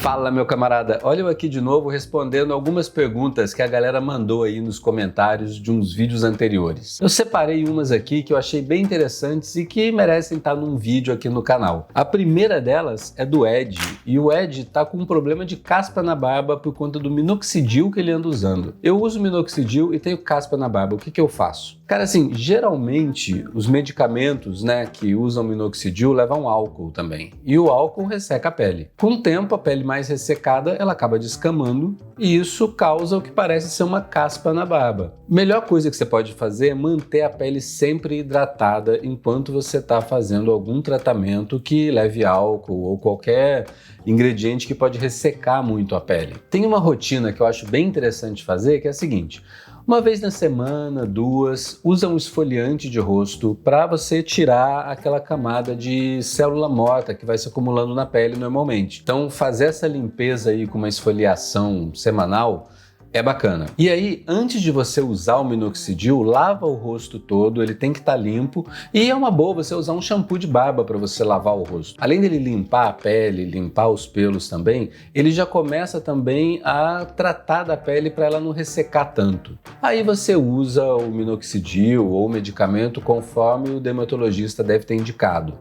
Fala, meu camarada, olha eu aqui de novo respondendo algumas perguntas que a galera mandou aí nos comentários de uns vídeos anteriores. Eu separei umas aqui que eu achei bem interessantes e que merecem estar num vídeo aqui no canal. A primeira delas é do Ed, e o Ed tá com um problema de caspa na barba por conta do minoxidil que ele anda usando. Eu uso minoxidil e tenho caspa na barba, o que eu faço? Cara, assim, geralmente os medicamentos, que usam minoxidil levam álcool também. E o álcool resseca a pele. Com o tempo, a pele mais ressecada, ela acaba descamando e isso causa o que parece ser uma caspa na barba. Melhor coisa que você pode fazer é manter a pele sempre hidratada enquanto você está fazendo algum tratamento que leve álcool ou qualquer ingrediente que pode ressecar muito a pele. Tem uma rotina que eu acho bem interessante fazer, que é a seguinte: uma vez na semana, duas, usa um esfoliante de rosto para você tirar aquela camada de célula morta que vai se acumulando na pele normalmente. Então, fazer essa limpeza aí com uma esfoliação semanal é bacana. E aí, antes de você usar o minoxidil, lava o rosto todo, ele tem que estar limpo, e é uma boa você usar um shampoo de barba para você lavar o rosto. Além dele limpar a pele, limpar os pelos também, ele já começa também a tratar da pele para ela não ressecar tanto. Aí você usa o minoxidil ou o medicamento conforme o dermatologista deve ter indicado.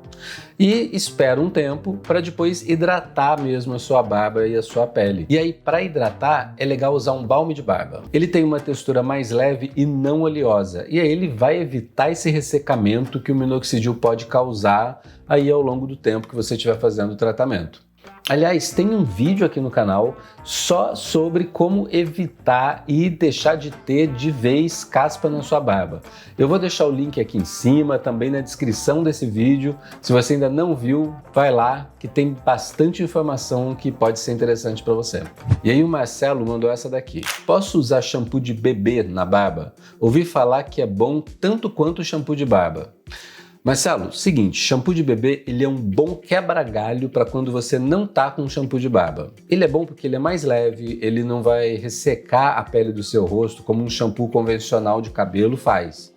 E espera um tempo para depois hidratar mesmo a sua barba e a sua pele. E aí, para hidratar, é legal usar um balme de barba. Ele tem uma textura mais leve e não oleosa, e aí ele vai evitar esse ressecamento que o minoxidil pode causar aí ao longo do tempo que você estiver fazendo o tratamento. Aliás, tem um vídeo aqui no canal só sobre como evitar e deixar de ter de vez caspa na sua barba. Eu vou deixar o link aqui em cima, também na descrição desse vídeo. Se você ainda não viu, vai lá que tem bastante informação que pode ser interessante para você. E aí o Marcelo mandou essa daqui. Posso usar shampoo de bebê na barba? Ouvi falar que é bom tanto quanto o shampoo de barba. Marcelo, seguinte, shampoo de bebê ele é um bom quebra-galho para quando você não tá com shampoo de barba. Ele é bom porque ele é mais leve, ele não vai ressecar a pele do seu rosto como um shampoo convencional de cabelo faz.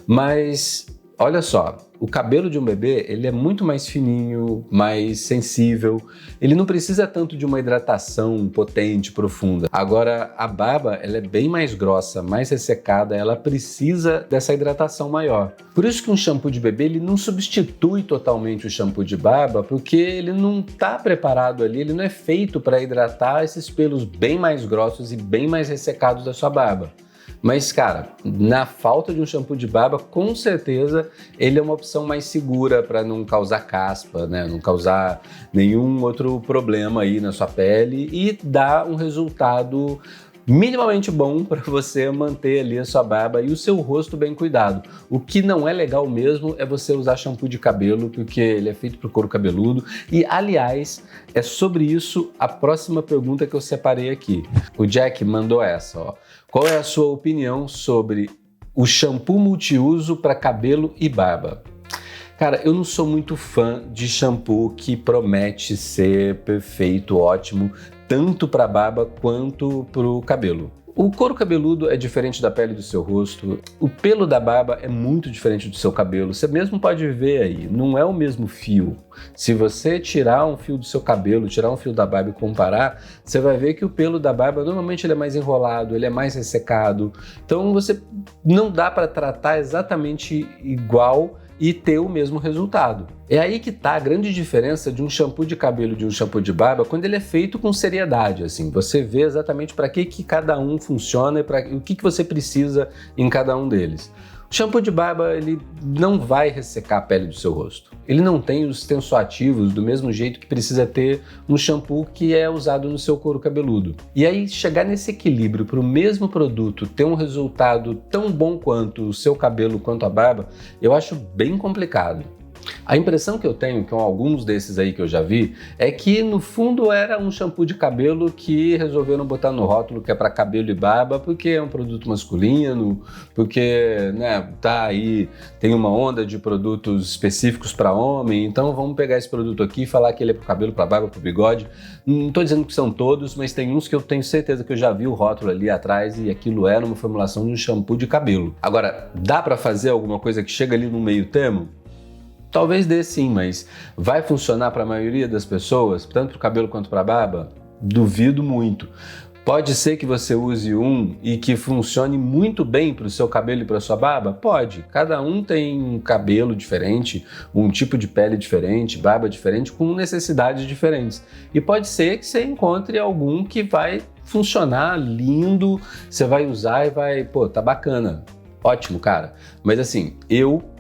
Mas olha só, o cabelo de um bebê ele é muito mais fininho, mais sensível, ele não precisa tanto de uma hidratação potente, profunda. Agora, a barba ela é bem mais grossa, mais ressecada, ela precisa dessa hidratação maior. Por isso que um shampoo de bebê ele não substitui totalmente o shampoo de barba, porque ele não está preparado ali, ele não é feito para hidratar esses pelos bem mais grossos e bem mais ressecados da sua barba. Mas, cara, na falta de um shampoo de barba, com certeza ele é uma opção mais segura para não causar caspa, não causar nenhum outro problema aí na sua pele e dar um resultado minimamente bom para você manter ali a sua barba e o seu rosto bem cuidado. O que não é legal mesmo é você usar shampoo de cabelo, porque ele é feito para o couro cabeludo. E, aliás, é sobre isso a próxima pergunta que eu separei aqui. O Jack mandou essa, ó. Qual é a sua opinião sobre o shampoo multiuso para cabelo e barba? Cara, eu não sou muito fã de shampoo que promete ser perfeito, ótimo, tanto para a barba quanto para o cabelo. O couro cabeludo é diferente da pele do seu rosto, o pelo da barba é muito diferente do seu cabelo, você mesmo pode ver aí, não é o mesmo fio. Se você tirar um fio do seu cabelo, tirar um fio da barba e comparar, você vai ver que o pelo da barba normalmente ele é mais enrolado, ele é mais ressecado, então você não dá para tratar exatamente igual e ter o mesmo resultado. É aí que tá a grande diferença de um shampoo de cabelo e de um shampoo de barba quando ele é feito com seriedade, assim, você vê exatamente para que cada um funciona e para o que você precisa em cada um deles. O shampoo de barba ele não vai ressecar a pele do seu rosto. Ele não tem os tensoativos do mesmo jeito que precisa ter um shampoo que é usado no seu couro cabeludo. E aí chegar nesse equilíbrio para o mesmo produto ter um resultado tão bom quanto o seu cabelo quanto a barba, eu acho bem complicado. A impressão que eu tenho com alguns desses aí que eu já vi é que no fundo era um shampoo de cabelo que resolveram botar no rótulo que é para cabelo e barba porque é um produto masculino, porque tá aí, tem uma onda de produtos específicos para homem, então vamos pegar esse produto aqui e falar que ele é para cabelo, para barba, para bigode. Não estou dizendo que são todos, mas tem uns que eu tenho certeza que eu já vi o rótulo ali atrás e aquilo era uma formulação de um shampoo de cabelo. Agora, dá para fazer alguma coisa que chega ali no meio termo? Talvez dê sim, mas vai funcionar para a maioria das pessoas, tanto para o cabelo quanto para a barba? Duvido muito. Pode ser que você use um e que funcione muito bem para o seu cabelo e para a sua barba? Pode. Cada um tem um cabelo diferente, um tipo de pele diferente, barba diferente, com necessidades diferentes. E pode ser que você encontre algum que vai funcionar lindo, você vai usar e vai, pô, tá bacana. Ótimo, cara. Mas assim,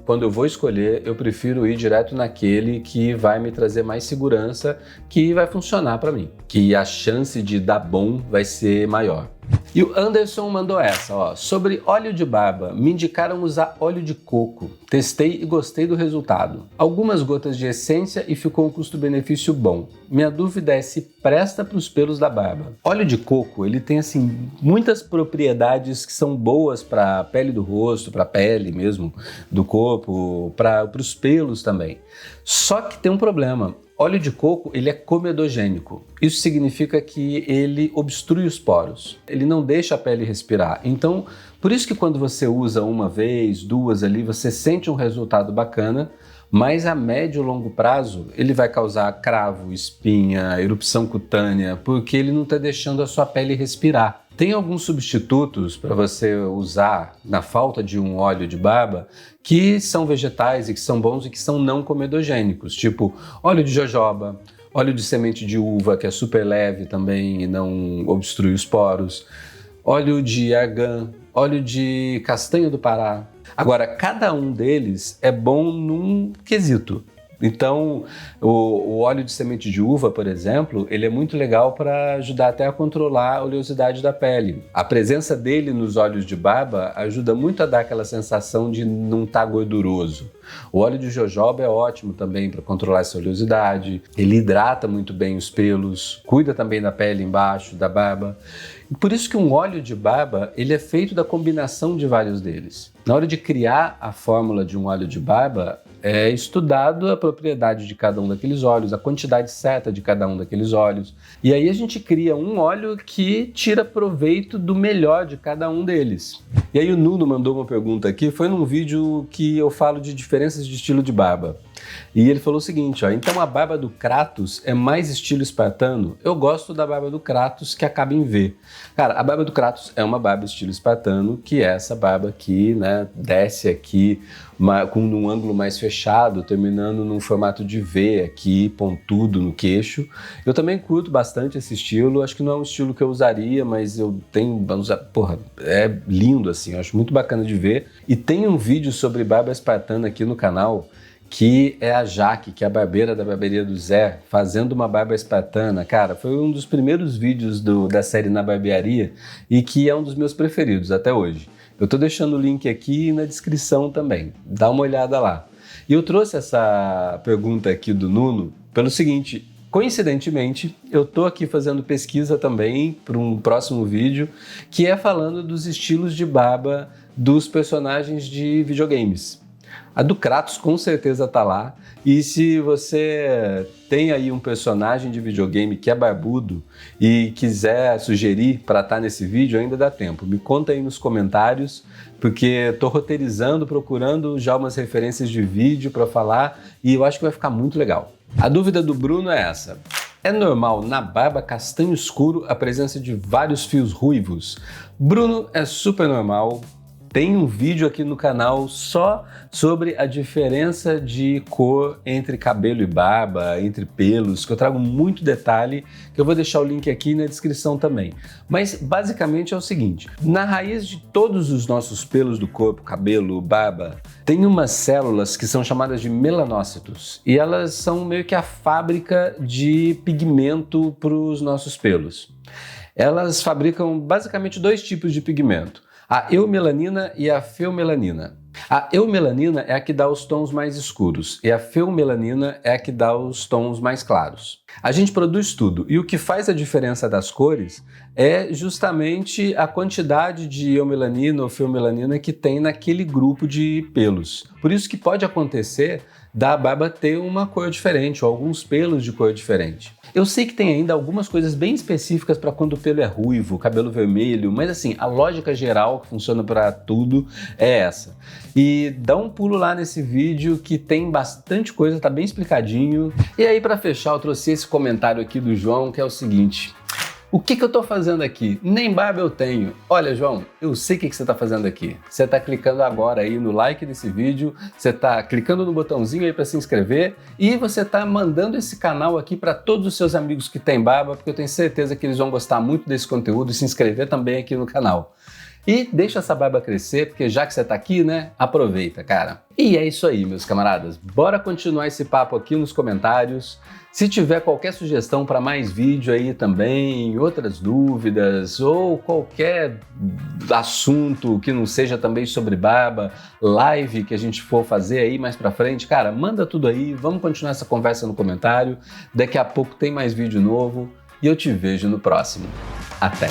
quando eu vou escolher, eu prefiro ir direto naquele que vai me trazer mais segurança, que vai funcionar para mim, que a chance de dar bom vai ser maior. E o Anderson mandou essa, ó. Sobre óleo de barba, me indicaram usar óleo de coco. Testei e gostei do resultado. Algumas gotas de essência e ficou um custo-benefício bom. Minha dúvida é se presta para os pelos da barba. Óleo de coco, ele tem assim muitas propriedades que são boas para a pele do rosto, para a pele mesmo do corpo, para os pelos também. Só que tem um problema. Óleo de coco, ele é comedogênico. Isso significa que ele obstrui os poros. Ele não deixa a pele respirar. Então, por isso que quando você usa uma vez, duas ali, você sente um resultado bacana, mas a médio e longo prazo ele vai causar cravo, espinha, erupção cutânea, porque ele não está deixando a sua pele respirar. Tem alguns substitutos para você usar na falta de um óleo de barba que são vegetais e que são bons e que são não comedogênicos, tipo óleo de jojoba, óleo de semente de uva, que é super leve também e não obstrui os poros, óleo de argan, óleo de castanha do Pará. Agora, cada um deles é bom num quesito. Então, o óleo de semente de uva, por exemplo, ele é muito legal para ajudar até a controlar a oleosidade da pele. A presença dele nos óleos de barba ajuda muito a dar aquela sensação de não estar gorduroso. O óleo de jojoba é ótimo também para controlar essa oleosidade. Ele hidrata muito bem os pelos, cuida também da pele embaixo, da barba. Por isso que um óleo de barba, ele é feito da combinação de vários deles. Na hora de criar a fórmula de um óleo de barba, é estudado a propriedade de cada um daqueles óleos, a quantidade certa de cada um daqueles óleos. E aí a gente cria um óleo que tira proveito do melhor de cada um deles. E aí o Nuno mandou uma pergunta aqui, foi num vídeo que eu falo de diferenças de estilo de barba. E ele falou o seguinte, ó, então a barba do Kratos é mais estilo espartano? Eu gosto da barba do Kratos que acaba em V. Cara, a barba do Kratos é uma barba estilo espartano, que é essa barba aqui, né, desce aqui com um ângulo mais fechado, terminando num formato de V aqui, pontudo no queixo. Eu também curto bastante esse estilo, acho que não é um estilo que eu usaria, mas eu tenho, porra, é lindo assim, eu acho muito bacana de ver. E tem um vídeo sobre barba espartana aqui no canal, que é a Jaque, que é a barbeira da barbearia do Zé, fazendo uma barba espartana. Cara, foi um dos primeiros vídeos da série Na Barbearia e que é um dos meus preferidos até hoje. Eu tô deixando o link aqui na descrição também, dá uma olhada lá. E eu trouxe essa pergunta aqui do Nuno pelo seguinte, coincidentemente, eu tô aqui fazendo pesquisa também para um próximo vídeo, que é falando dos estilos de barba dos personagens de videogames. A do Kratos com certeza tá lá, e se você tem aí um personagem de videogame que é barbudo e quiser sugerir para estar nesse vídeo, ainda dá tempo. Me conta aí nos comentários, porque tô roteirizando, procurando já umas referências de vídeo para falar e eu acho que vai ficar muito legal. A dúvida do Bruno é essa. É normal na barba castanho escuro a presença de vários fios ruivos? Bruno, é super normal. Tem um vídeo aqui no canal só sobre a diferença de cor entre cabelo e barba, entre pelos, que eu trago muito detalhe, que eu vou deixar o link aqui na descrição também. Mas basicamente é o seguinte, na raiz de todos os nossos pelos do corpo, cabelo, barba, tem umas células que são chamadas de melanócitos, e elas são meio que a fábrica de pigmento para os nossos pelos. Elas fabricam basicamente dois tipos de pigmento. A eumelanina e a feomelanina. A eumelanina é a que dá os tons mais escuros e a feomelanina é a que dá os tons mais claros. A gente produz tudo e o que faz a diferença das cores é justamente a quantidade de eumelanina ou feomelanina que tem naquele grupo de pelos. Por isso que pode acontecer da barba ter uma cor diferente ou alguns pelos de cor diferente. Eu sei que tem ainda algumas coisas bem específicas para quando o pelo é ruivo, cabelo vermelho, mas assim, a lógica geral que funciona para tudo é essa. E dá um pulo lá nesse vídeo que tem bastante coisa, tá bem explicadinho. E aí para fechar eu trouxe esse comentário aqui do João que é o seguinte: O que eu tô fazendo aqui? Nem barba eu tenho. Olha, João, eu sei o que você tá fazendo aqui. Você tá clicando agora aí no like desse vídeo, você tá clicando no botãozinho aí para se inscrever e você tá mandando esse canal aqui para todos os seus amigos que têm barba, porque eu tenho certeza que eles vão gostar muito desse conteúdo e se inscrever também aqui no canal. E deixa essa barba crescer, porque já que você tá aqui, né, aproveita, cara. E é isso aí, meus camaradas. Bora continuar esse papo aqui nos comentários. Se tiver qualquer sugestão para mais vídeo aí também, outras dúvidas ou qualquer assunto que não seja também sobre barba, live que a gente for fazer aí mais pra frente, cara, manda tudo aí, vamos continuar essa conversa no comentário. Daqui a pouco tem mais vídeo novo e eu te vejo no próximo. Até!